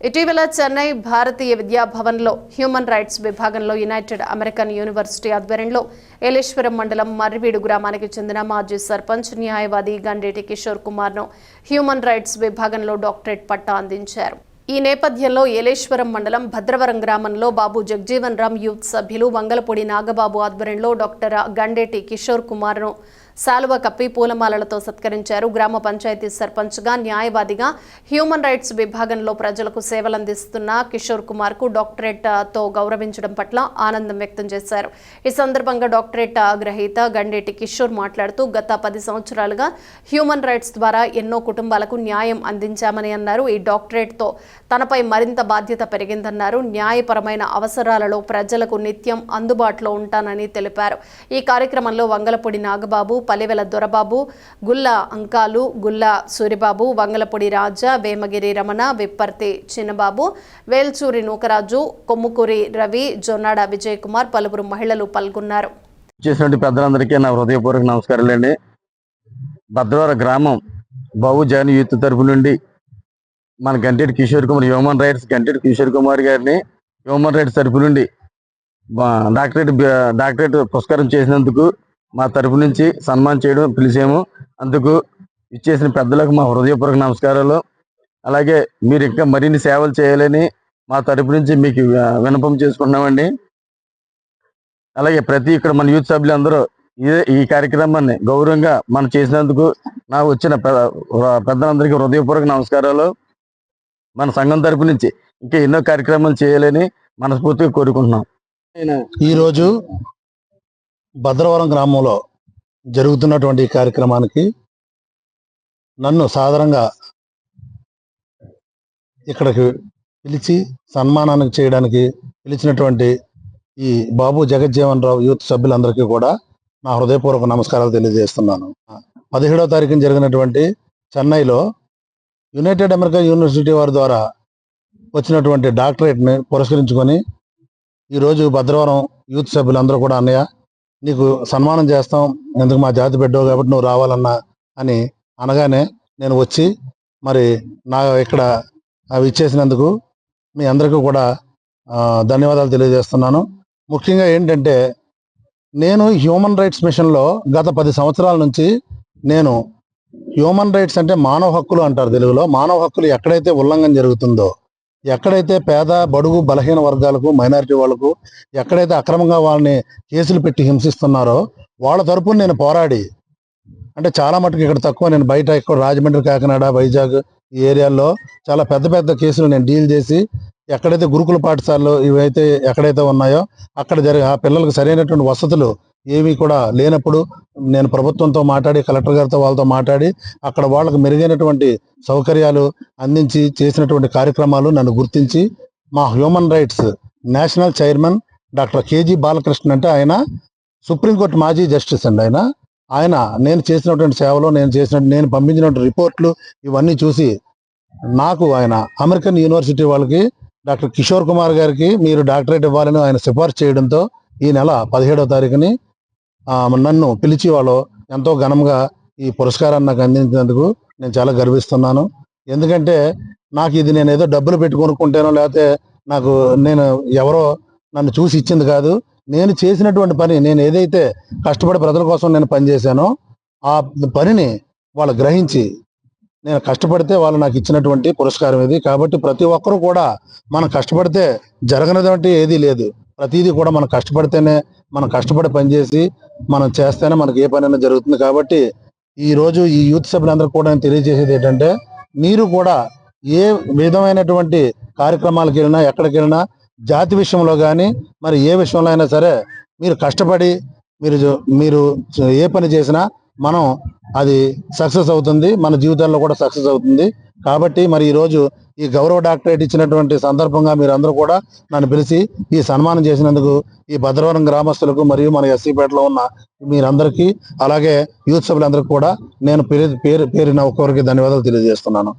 ఇటీవల చెన్నై భారతీయ విద్యా భవన్లో హ్యూమన్ రైట్స్ విభాగంలో యునైటెడ్ అమెరికన్ యూనివర్సిటీ ఆధ్వర్యంలో ఏలేశ్వరం మండలం మర్రివీడు గ్రామానికి చెందిన మాజీ సర్పంచ్ న్యాయవాది గండేటి కిషోర్ కుమార్ను హ్యూమన్ రైట్స్ విభాగంలో డాక్టరేట్ పట్టా అందించారు. ఈ నేపథ్యంలో ఏలేశ్వరం మండలం భద్రవరం గ్రామంలో బాబు జగజీవన్ రామ్ యూత్ సభ్యులు వంగలపూడి నాగబాబు ఆధ్వర్యంలో డాక్టర్ గండేటి కిషోర్ కుమార్ను శాలువ కప్పి పూలమాలలతో సత్కరించారు. గ్రామ పంచాయతీ సర్పంచ్గా న్యాయవాదిగా హ్యూమన్ రైట్స్ విభాగంలో ప్రజలకు సేవలందిస్తున్న కిషోర్ కుమార్కు డాక్టరేట్తో గౌరవించడం పట్ల ఆనందం వ్యక్తం చేశారు. ఈ సందర్భంగా డాక్టరేట్ గ్రహీత గండేటి కిషోర్ మాట్లాడుతూ గత 10 సంవత్సరాలుగా హ్యూమన్ రైట్స్ ద్వారా ఎన్నో కుటుంబాలకు న్యాయం అందించామని అన్నారు. ఈ డాక్టరేట్తో తనపై మరింత బాధ్యత పెరిగిందన్నారు. న్యాయపరమైన అవసరాలలో ప్రజలకు నిత్యం అందుబాటులో ఉంటానని తెలిపారు. ఈ కార్యక్రమంలో వంగలపూడి నాగబాబు, పల్లెవెల దొరబాబు, గుల్ల అంకాలు, గుల్ల సూరిబాబు, వంగలపూడి రాజా, వేమగిరి రమణ, విప్పర్తి చిన్నబాబు, వేల్చూరి నూకరాజు, కొమ్ముకూరి రవి, జొన్నాడ విజయ్ కుమార్, పలువురు మహిళలు పాల్గొన్నారు. చేసినటువంటి పెద్దలందరికీ నా హృదయపూర్వక నమస్కారాలండి. భద్రవరం గ్రామం బాబు జగన్ యూత్ తరపు నుండి మన గంటేటి కిషోర్ కుమార్ హ్యూమన్ రైట్స్ గంటేటి కిషోర్ కుమార్ గారిని హ్యూమన్ రైట్స్ తరపు నుండి డాక్టరేట్ పురస్కారం చేసినందుకు మా తరపు నుంచి సన్మానం చేయడం పిలిచాము. అందుకు ఇచ్చేసిన పెద్దలకు మా హృదయపూర్వక నమస్కారాలు. అలాగే మీరు ఇంకా మరిన్ని సేవలు చేయాలని మా తరపు నుంచి మీకు విన్నపం చేసుకుంటున్నామండి. అలాగే ఇక్కడ మన యూత్ సభ్యులందరూ ఈ కార్యక్రమాన్ని గౌరవంగా మనం చేసినందుకు నాకు వచ్చిన పెద్దలందరికీ హృదయపూర్వక నమస్కారాలు. మన సంఘం తరపు నుంచి ఇంకా ఎన్నో కార్యక్రమాలు చేయాలని మనస్ఫూర్తిగా కోరుకుంటున్నాం. ఈరోజు భద్రవరం గ్రామంలో జరుగుతున్నటువంటి ఈ కార్యక్రమానికి నన్ను సాధారణంగా ఇక్కడికి పిలిచి సన్మానానికి చేయడానికి పిలిచినటువంటి ఈ బాబు జగజ్జీవన్ రావు యూత్ సభ్యులందరికీ కూడా నా హృదయపూర్వక నమస్కారాలు తెలియజేస్తున్నాను. 17వ తారీఖున జరిగినటువంటి చెన్నైలో యునైటెడ్ అమెరికన్ యూనివర్సిటీ వారి ద్వారా వచ్చినటువంటి డాక్టరేట్ని పురస్కరించుకొని ఈరోజు భద్రవరం యూత్ సభ్యులందరూ కూడా అన్నయ్య నీకు సన్మానం చేస్తాం, ఎందుకు మా జాతి బిడ్డవు కాబట్టి నువ్వు రావాలన్నా అని అనగానే నేను వచ్చి మరి నా ఇక్కడ అవి ఇచ్చేసినందుకు మీ అందరికీ కూడా ధన్యవాదాలు తెలియజేస్తున్నాను. ముఖ్యంగా ఏంటంటే నేను హ్యూమన్ రైట్స్ మిషన్లో గత 10 సంవత్సరాల నుంచి నేను హ్యూమన్ రైట్స్ అంటే మానవ హక్కులు అంటారు తెలుగులో. మానవ హక్కులు ఎక్కడైతే ఉల్లంఘన జరుగుతుందో, ఎక్కడైతే పేద బడుగు బలహీన వర్గాలకు మైనారిటీ వాళ్లకు ఎక్కడైతే అక్రమంగా వాళ్ళని కేసులు పెట్టి హింసిస్తున్నారో వాళ్ళ తరపున నేను పోరాడి, అంటే చాలా మటుకు ఇక్కడ తక్కువ, నేను బయట ఎక్కువ రాజమండ్రి, కాకినాడ, వైజాగ్ ఈ ఏరియాల్లో చాలా పెద్ద పెద్ద కేసులు నేను డీల్ చేసి ఎక్కడైతే గురుకుల పాఠశాలలు ఇవైతే ఎక్కడైతే ఉన్నాయో అక్కడ ఆ పిల్లలకు సరైనటువంటి వసతులు ఏమీ కూడా లేనప్పుడు నేను ప్రభుత్వంతో మాట్లాడి, కలెక్టర్ గారితో వాళ్ళతో మాట్లాడి అక్కడ వాళ్ళకు మెరుగైనటువంటి సౌకర్యాలు అందించి చేసినటువంటి కార్యక్రమాలు నన్ను గుర్తించి మా human rights national chairman doctor KG Balakrishna, అంటే ఆయన సుప్రీంకోర్టు మాజీ జస్టిస్ అండి. ఆయన నేను చేసినటువంటి సేవలో నేను పంపించినటువంటి రిపోర్ట్లు ఇవన్నీ చూసి నాకు ఆయన అమెరికన్ యూనివర్సిటీ వాళ్ళకి డాక్టర్ కిషోర్ కుమార్ గారికి మీరు డాక్టరేట్ ఇవ్వాలని ఆయన సిఫార్సు చేయడంతో ఈ నెల 17వ తారీఖుని నన్ను పిలిచి వాళ్ళు ఎంతో ఘనంగా ఈ పురస్కారాన్ని నాకు అందించినందుకు నేను చాలా గర్విస్తున్నాను. ఎందుకంటే నాకు ఇది నేను ఏదో డబ్బులు పెట్టి కొనుక్కుంటానో లేకపోతే నేను ఎవరో నన్ను చూసి ఇచ్చింది కాదు. నేను చేసినటువంటి పని, నేను ఏదైతే కష్టపడి ప్రజల కోసం నేను పనిచేశానో ఆ పనిని వాళ్ళు గ్రహించి నేను కష్టపడితే వాళ్ళు నాకు ఇచ్చినటువంటి పురస్కారం ఇది. కాబట్టి ప్రతి ఒక్కరూ కూడా మనం కష్టపడితే జరగనటువంటి ఏదీ లేదు. ప్రతిదీ కూడా మనం కష్టపడితేనే, మనం కష్టపడి పనిచేసి మనం చేస్తేనే మనకి ఏ పనైనా జరుగుతుంది. కాబట్టి ఈరోజు ఈ యూత్ సభ్యులందరూ కూడా నేను తెలియజేసేది ఏంటంటే, మీరు కూడా ఏ విధమైనటువంటి కార్యక్రమాలకు వెళ్ళినా, ఎక్కడికి వెళ్ళినా, జాతి విషయంలో కానీ మరి ఏ విషయంలో అయినా సరే మీరు కష్టపడి మీరు ఏ పని చేసినా మనం అది సక్సెస్ అవుతుంది, మన జీవితాల్లో కూడా సక్సెస్ అవుతుంది. కాబట్టి మరి ఈరోజు ఈ గౌరవ డాక్టరేట్ ఇచ్చినటువంటి సందర్భంగా మీరందరూ కూడా నన్ను పిలిచి ఈ సన్మానం చేసినందుకు ఈ భద్రవరం గ్రామస్తులకు మరియు మన ఎస్సీపేటలో ఉన్న మీరందరికీ అలాగే యూత్ సభ్యులందరికీ కూడా నేను పేరున ఒక్కొక్కరికి ధన్యవాదాలు తెలియజేస్తున్నాను.